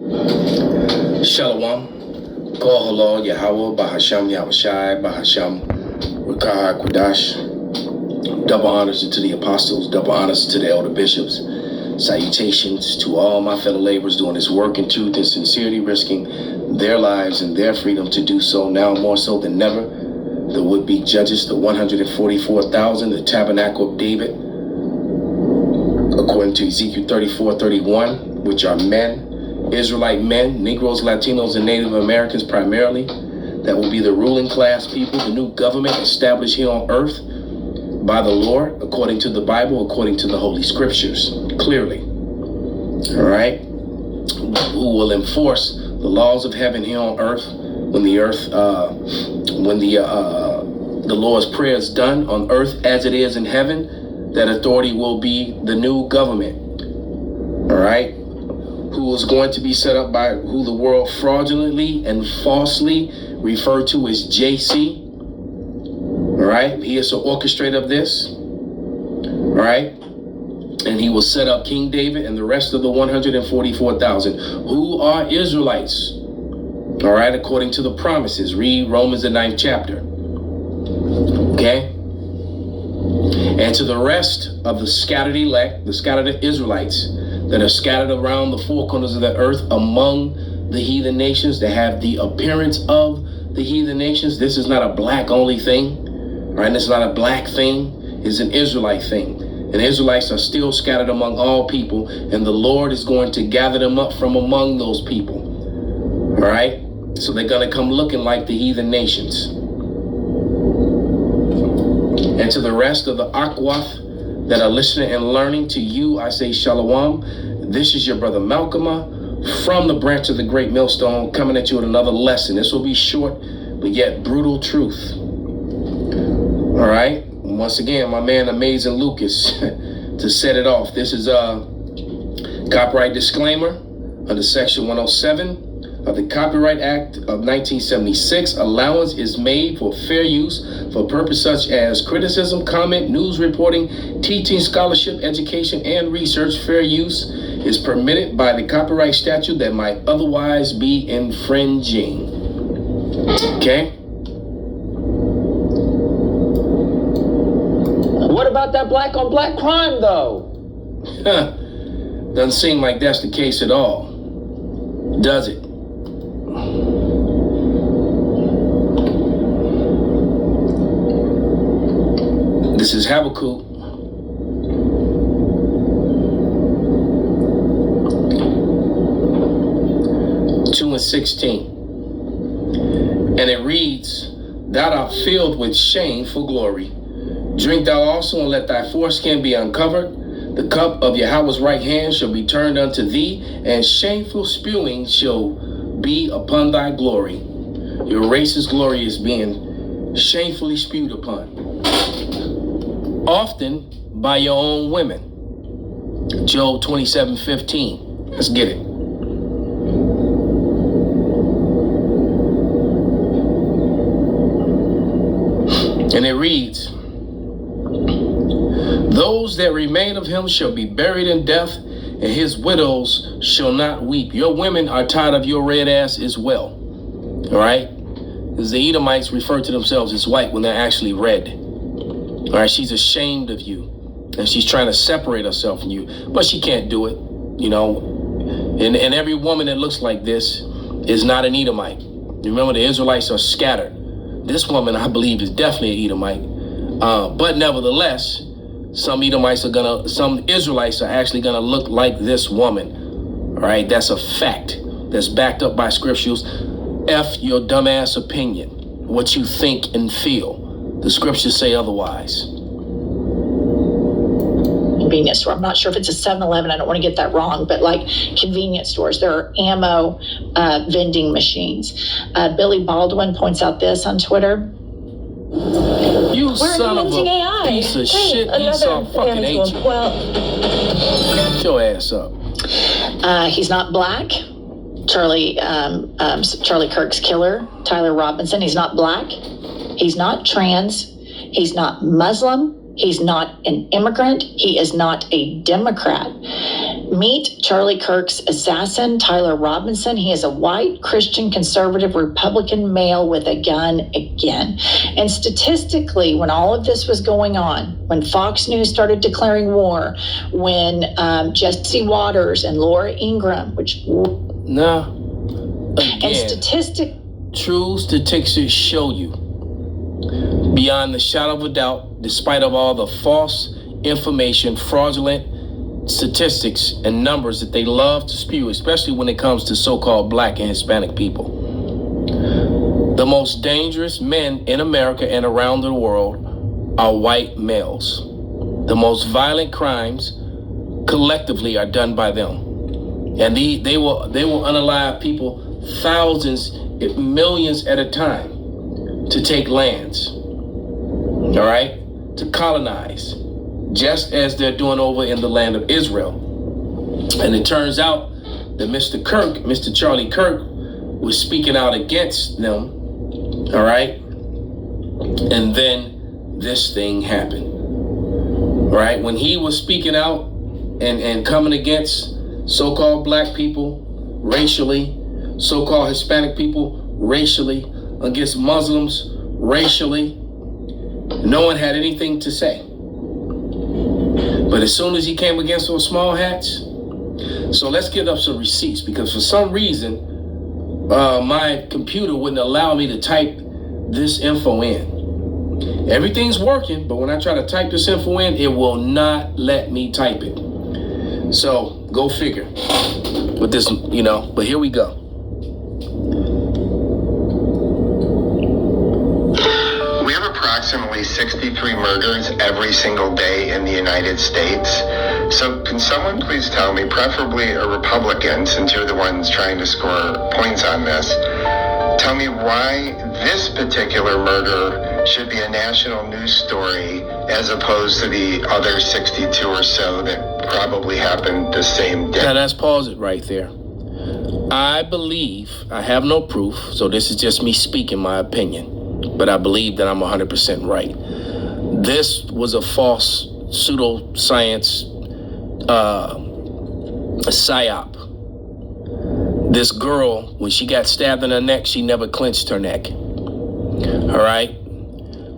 Shalom. Kol Halal Yahweh Bahasham Yahushai Bahasham Rakah Quadash. Double honors to the apostles, double honors to the elder bishops. Salutations to all my fellow laborers doing this work in truth and sincerity, risking their lives and their freedom to do so now more so than never. The would-be judges, the 144,000, the tabernacle of David, according to Ezekiel 34:31, which are men, Israelite men, Negroes, Latinos, and Native Americans primarily, that will be the ruling class people, the new government established here on earth by the Lord, according to the Bible, according to the Holy Scriptures, clearly. All right? Who will enforce the laws of heaven here on earth when the Lord's prayer is done on earth as it is in heaven. That authority will be the new government. All right? Who is going to be set up by who the world fraudulently and falsely referred to as JC. All right, he is the orchestrator of this. All right, and he will set up King David and the rest of the 144,000 who are Israelites. All right, according to the promises. Read Romans the 9th chapter. Okay, and to the rest of the scattered elect, the scattered Israelites that are scattered around the four corners of the earth among the heathen nations that have the appearance of the heathen nations. This is not a black only thing. Right, it's not a black thing, it's an Israelite thing. And Israelites are still scattered among all people, and the Lord is going to gather them up from among those people. All right, so they're going to come looking like the heathen nations. And to the rest of the Akwath that are listening and learning, to you I say Shalom. This is your brother Malcolm from the branch of the great millstone, coming at you with another lesson. This will be short, but yet brutal truth. All right, once again, my man Amazing Lucas to set it off. This is a copyright disclaimer under section 107 of the Copyright Act of 1976. Allowance is made for fair use for purposes such as criticism, comment, news reporting, teaching, scholarship, education, and research. Fair use is permitted by the copyright statute that might otherwise be infringing. Okay? What about that black on black crime, though? Doesn't seem like that's the case at all, does it? This is Habakkuk. Two and 16. And it reads, Thou art filled with shame for glory. Drink thou also, and let thy foreskin be uncovered. The cup of Yahweh's right hand shall be turned unto thee, and shameful spewing shall be upon thy glory. Your race's glory is being shamefully spewed upon, often by your own women. Job 27:15. Let's get it. And it reads, Those that remain of him shall be buried in death, and his widows shall not weep. Your women are tired of your red ass as well. All right? Because the Edomites refer to themselves as white when they're actually red. All right? She's ashamed of you, and she's trying to separate herself from you, but she can't do it. You know, and every woman that looks like this is not an Edomite. Remember, the Israelites are scattered. This woman, I believe, is definitely an Edomite. But nevertheless, some Israelites are actually gonna look like this woman. All right, that's a fact. That's backed up by scriptures. F your dumbass opinion, what you think and feel. The scriptures say otherwise. Convenience store. I'm not sure if it's a 7-Eleven. I don't want to get that wrong, but like convenience stores, there are ammo vending machines. Billy Baldwin points out this on Twitter. You son of a AI. piece of shit. Esau fucking hate you. Well, get your ass up. He's not black. Charlie Kirk's killer, Tyler Robinson. He's not black. He's not trans. He's not Muslim. He's not an immigrant. He is not a Democrat. Meet Charlie Kirk's assassin, Tyler Robinson. He is a white, Christian, conservative, Republican male with a gun again. And statistically, when all of this was going on, when Fox News started declaring war, when Jesse Waters and Laura Ingraham, which... No. And true statistics show you, beyond the shadow of a doubt, despite of all the false information, fraudulent statistics and numbers that they love to spew, especially when it comes to so-called black and Hispanic people. The most dangerous men in America and around the world are white males. The most violent crimes collectively are done by them. And they will unalive people, thousands, if millions at a time, to take lands, all right, to colonize, just as they're doing over in the land of Israel. And it turns out that Mr. Charlie Kirk, was speaking out against them, all right, and then this thing happened, all right? When he was speaking out and coming against so-called black people racially, so-called Hispanic people racially, against Muslims racially, no one had anything to say. But as soon as he came against those small hats, so let's get up some receipts, because for some reason, my computer wouldn't allow me to type this info in. Everything's working, but when I try to type this info in, it will not let me type it. So go figure with this, but here we go. We have approximately 63 murders every single day in the United States. So can someone please tell me, preferably a Republican, since you're the ones trying to score points on this, tell me why this particular murder should be a national news story as opposed to the other 62 or so that probably happened the same day. Now let's pause it right there. I believe, I have no proof, so this is just me speaking my opinion, but I believe that I'm 100% right. This was a false pseudoscience psyop. This girl, when she got stabbed in her neck, she never clenched her neck. All right?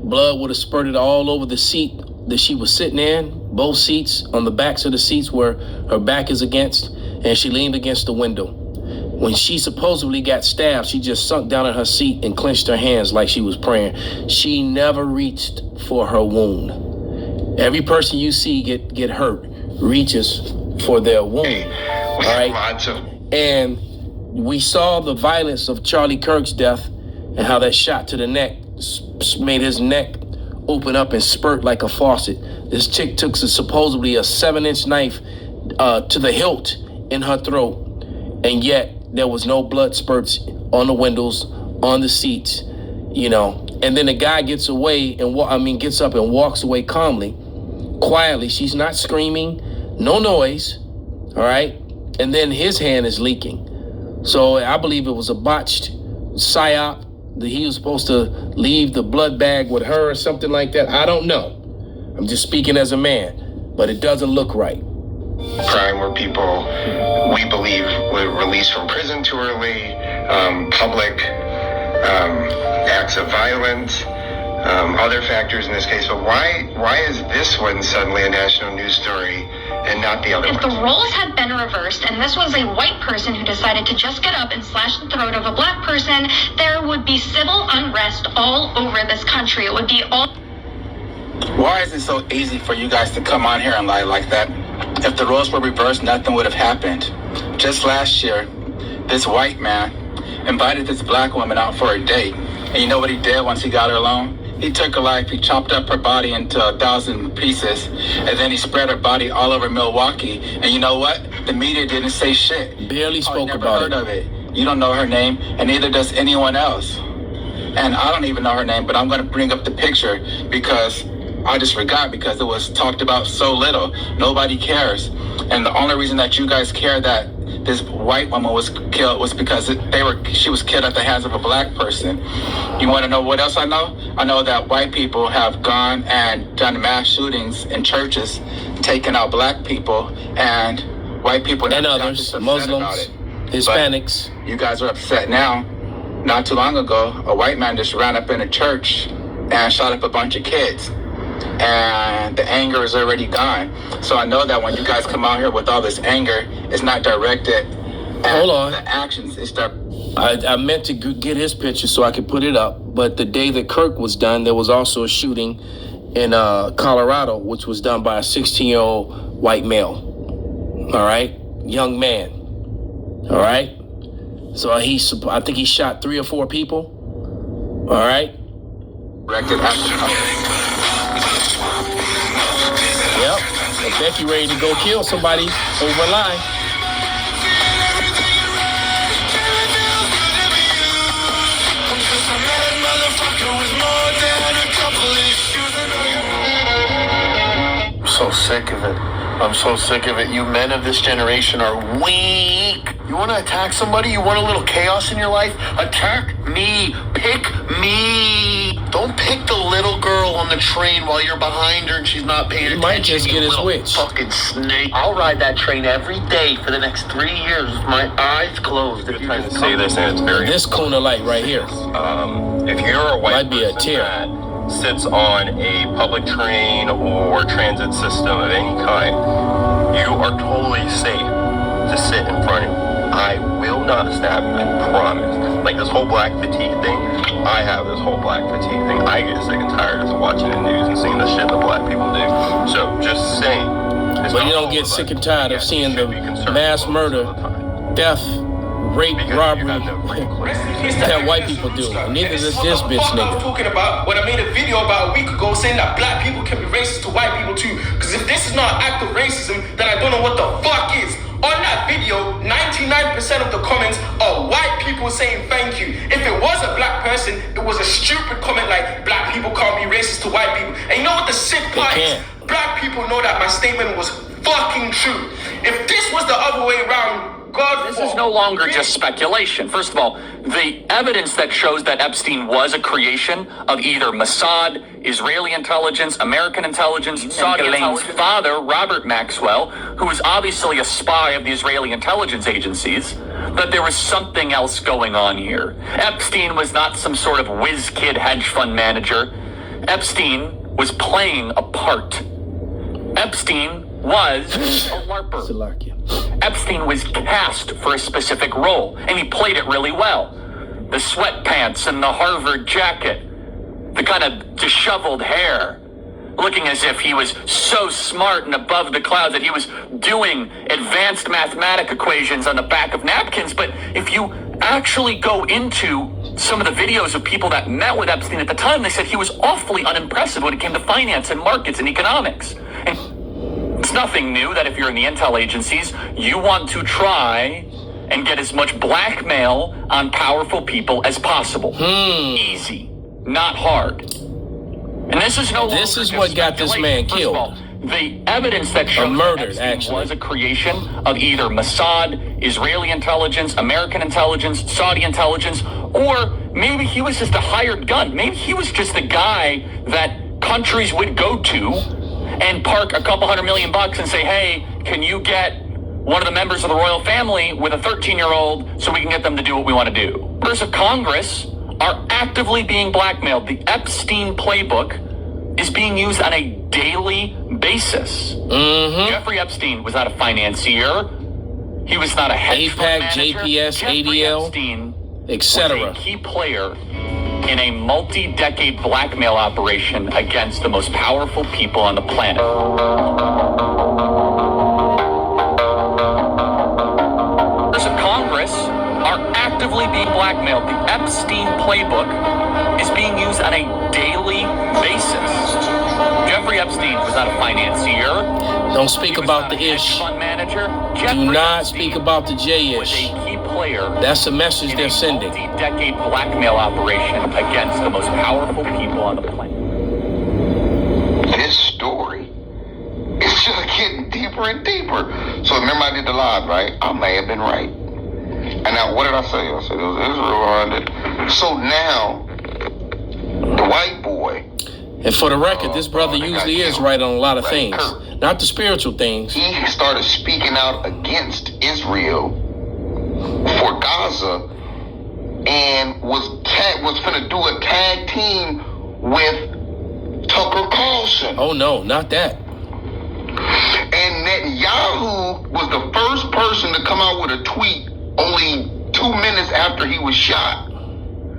Blood would have spurted all over the seat that she was sitting in, both seats, on the backs of the seats where her back is against, and she leaned against the window. When she supposedly got stabbed, she just sunk down in her seat and clenched her hands like she was praying. She never reached for her wound. Every person you see get hurt reaches for their wound. All right? And we saw the violence of Charlie Kirk's death and how that shot to the neck made his neck open up and spurt like a faucet. This chick took supposedly a 7-inch knife to the hilt in her throat, and yet there was no blood spurts on the windows, on the seats, And then the guy gets away and gets up and walks away calmly, quietly. She's not screaming, no noise, all right? And then his hand is leaking. So I believe it was a botched psyop, that he was supposed to leave the blood bag with her or something like that. I don't know. I'm just speaking as a man, but it doesn't look right. Crime where people, we believe, were released from prison too early, public acts of violence, other factors in this case. But why is this one suddenly a national news story and not the other one? If the roles had been reversed and this was a white person who decided to just get up and slash the throat of a black person, there would be civil unrest all over this country. It would be all... Why is it so easy for you guys to come on here and lie like that? If the roles were reversed, nothing would have happened. Just last year, this white man invited this black woman out for a date. And you know what he did once he got her alone? He took her life, he chopped up her body into 1,000 pieces, and then he spread her body all over Milwaukee. And you know what? The media didn't say shit. Barely spoke never about heard of it. You don't know her name, and neither does anyone else. And I don't even know her name, but I'm going to bring up the picture because I just forgot, because it was talked about so little. Nobody cares. And the only reason that you guys care that this white woman was killed was because she was killed at the hands of a black person. You want to know what else I know? I know that white people have gone and done mass shootings in churches, taking out black people, and white people and never got others, this upset Muslims, about it. Hispanics. But you guys are upset now. Not too long ago, a white man just ran up in a church and shot up a bunch of kids. And the anger is already gone. So I know that when you guys come out here with all this anger, it's not directed at Hold on. the actions. It's I meant to get his picture so I could put it up, but the day that Kirk was done, there was also a shooting in Colorado, which was done by a 16-year-old white male. All right, young man. All right, so I think he shot 3 or 4 people. All right. directed at Yep. And Becky ready to go kill somebody over a line. I'm so sick of it. I'm so sick of it. You men of this generation are weak. You want to attack somebody? You want a little chaos in your life? Attack me. Pick me. Don't pick the little girl on the train while you're behind her and she's not paying attention. You might just get his witch. Fucking snake. I'll ride that train every day for the next 3 years with my eyes closed. You're trying to say this, and it's very This Kuna light right here. if you're a white Might be a person tear. that sits on a public train or transit system of any kind, you are totally safe to sit in front of me. I will not stab you, I promise. Like this whole black fatigue thing, I have this whole black fatigue thing. I get sick and tired of watching the news and seeing the shit that black people do. So just saying. But you don't get sick and tired of seeing the mass murder, death, rape, robbery that white people do. And neither does this bitch I was nigga. talking about when I made a video about a week ago saying that black people can be racist to white people too. Because if this is not an act of racism, then I don't know what the fuck is. On that video, 99% of the comments are white people saying thank you. If it was a black person, it was a stupid comment like black people can't be racist to white people. And you know what the sick part is? Black people know that my statement was fucking true. If this was the other way around, God, This is no longer just speculation. First of all, the evidence that shows that Epstein was a creation of either Mossad, Israeli intelligence, American intelligence, Saudi intelligence, father, Robert Maxwell, who was obviously a spy of the Israeli intelligence agencies, that there was something else going on here. Epstein was not some sort of whiz-kid hedge fund manager. Epstein was playing a part. Epstein was a LARPer. Epstein was cast for a specific role, and he played it really well. The sweatpants and the Harvard jacket, the kind of disheveled hair, looking as if he was so smart and above the clouds that he was doing advanced mathematic equations on the back of napkins. But if you actually go into some of the videos of people that met with Epstein at the time, they said he was awfully unimpressive when it came to finance and markets and economics. And it's nothing new that if you're in the intel agencies, you want to try and get as much blackmail on powerful people as possible. Easy, not hard. And this is no longer This is what got this man First killed. of all, the evidence that shows murdered, that Epstein actually. was a creation of either Mossad, Israeli intelligence, American intelligence, Saudi intelligence, or maybe he was just a hired gun. Maybe he was just the guy that countries would go to and park a couple $100 million and say, hey, can you get one of the members of the royal family with a 13-year-old so we can get them to do what we want to do? Members of Congress are actively being blackmailed. The Epstein playbook is being used on a daily basis. Jeffrey Epstein was not a financier. He was not a hedge fund APAC, manager. JPS, Jeffrey ADL, Epstein etc. was a key player in a multi-decade blackmail operation against the most powerful people on the planet. Members of Congress are actively being blackmailed. The Epstein playbook is being used on a daily basis. Jeffrey Epstein was not a financier. Don't speak about the ish. Fund manager. Do not speak about the J Was ish. a key player. That's the message they're sending. Multi-decade blackmail operation against the most powerful people on the planet. This story is just getting deeper and deeper. So remember I did the live, right? I may have been right. And now what did I say? I said it was Israel behind it. So now the white boy And for the record, this brother usually is right on a lot of things, not the spiritual things. He started speaking out against Israel for Gaza and was finna do a tag team with Tucker Carlson. Oh no, not that. And Netanyahu was the first person to come out with a tweet only 2 minutes after he was shot.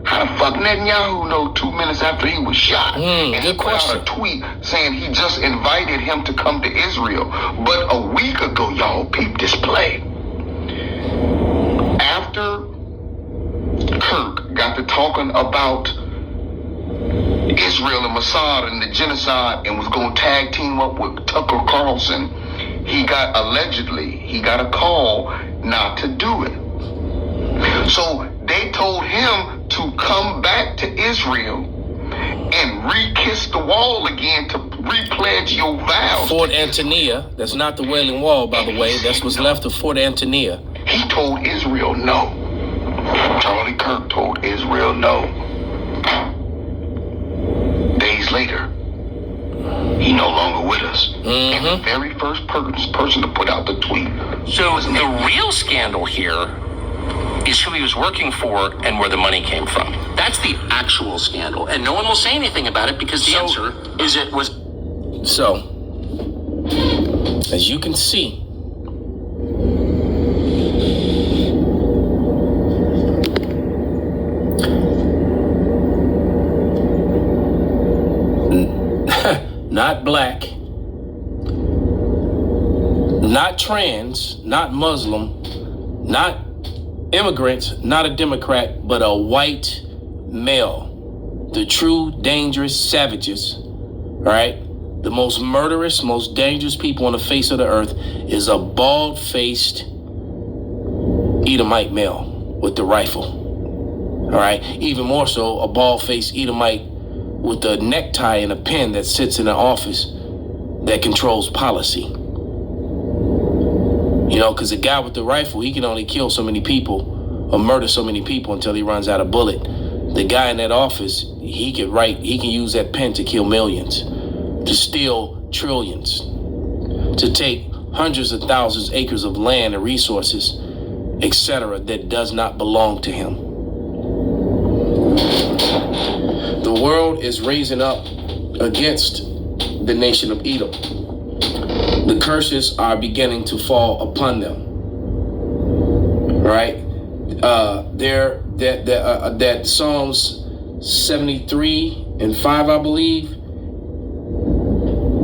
How the fuck Netanyahu know 2 minutes after he was shot? And he put out a tweet saying he just invited him to come to Israel. But a week ago, y'all, peep this play. After Kirk got to talking about Israel and Mossad and the genocide and was going to tag team up with Tucker Carlson, he got a call not to do it. So they told him to come back to Israel and re-kiss the wall again to re-pledge your vows. Fort Antonia, that's not the Wailing Wall, by the way. That's what's left of Fort Antonia. He told Israel no. Charlie Kirk told Israel no. Days later, he no longer with us. And the very first person to put out the tweet. So the real scandal here is who he was working for and where the money came from. That's the actual scandal. And no one will say anything about it because the answer is it was... So, as you can see, not black, not trans, not Muslim, not immigrants, not a Democrat, but a white male. The true dangerous savages, right? The most murderous, most dangerous people on the face of the earth is a bald-faced Edomite male with the rifle. All right? Even more so, a bald-faced Edomite with a necktie and a pen that sits in an office that controls policy. You know, because a guy with the rifle, he can only kill so many people or murder so many people until he runs out of bullet. The guy in that office, he can use that pen to kill millions, to steal trillions, to take hundreds of thousands of acres of land and resources, etc., that does not belong to him. The world is raising up against the nation of Edom. The curses are beginning to fall upon them. Right? That Psalms 73 and 5, I believe,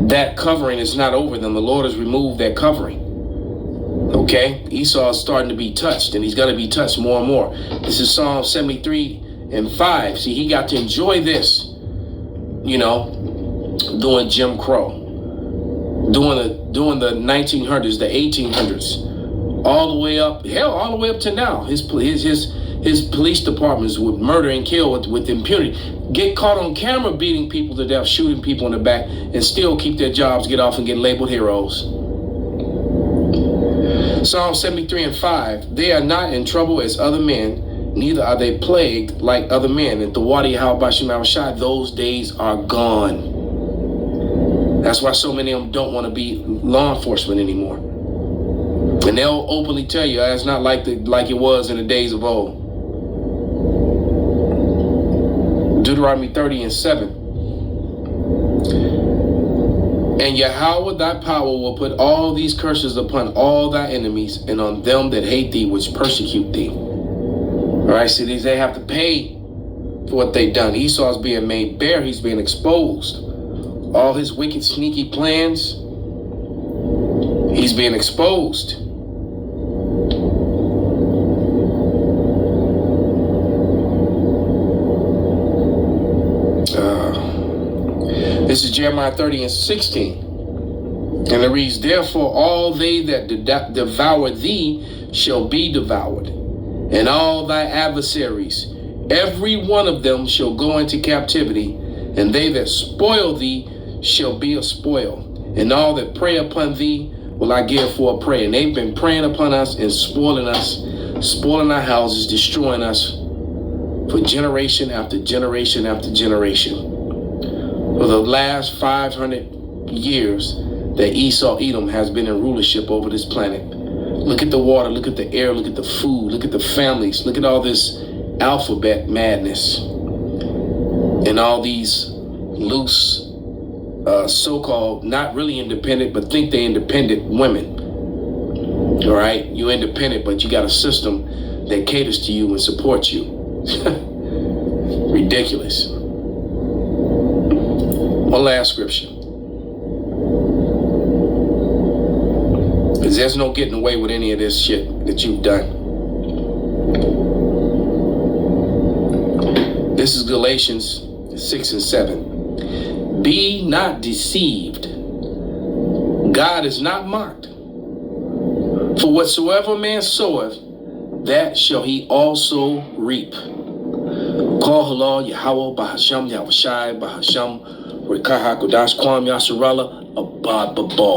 that covering is not over them. The Lord has removed that covering. Okay? Esau is starting to be touched, and he's going to be touched more and more. This is Psalm 73 and 5. See, he got to enjoy this, you know, doing Jim Crow, doing the 1900s, the 1800s, all the way up, hell, all the way up to now. His police departments would murder and kill with impunity, get caught on camera beating people to death, shooting people in the back, and still keep their jobs, get off and get labeled heroes. Psalm 73 and 5, they are not in trouble as other men, neither are they plagued like other men. And Thawadi Halbashim, those days are gone. That's why so many of them don't want to be law enforcement anymore. And they'll openly tell you it's not like it was in the days of old. Deuteronomy 30 and 7. And Yahweh thy power will put all these curses upon all thy enemies and on them that hate thee, which persecute thee. All right, see, they have to pay for what they've done. Esau's being made bare. He's being exposed. All his wicked, sneaky plans, he's being exposed. This is Jeremiah 30 and 16. And it reads, therefore all they that devour thee shall be devoured, and all thy adversaries, every one of them shall go into captivity, and they that spoil thee shall be a spoil, and all that prey upon thee will I give for a prey. And they've been preying upon us and spoiling our houses, destroying us for generation after generation after generation. For the last 500 years that Esau Edom has been in rulership over this planet. Look at the water, look at the air, look at the food, look at the families, look at all this alphabet madness and all these loose so-called not really independent but think they're independent women. All right, you're independent but you got a system that caters to you and supports you. Ridiculous. One last scripture. Because there's no getting away with any of this shit that you've done. This is Galatians 6 and 7. Be not deceived. God is not mocked. For whatsoever man soweth, that shall he also reap. Call halal Yahweh Bahasham Yahushai Bahasham Rikaha Kodash Kwam Yasharala Abad Babal.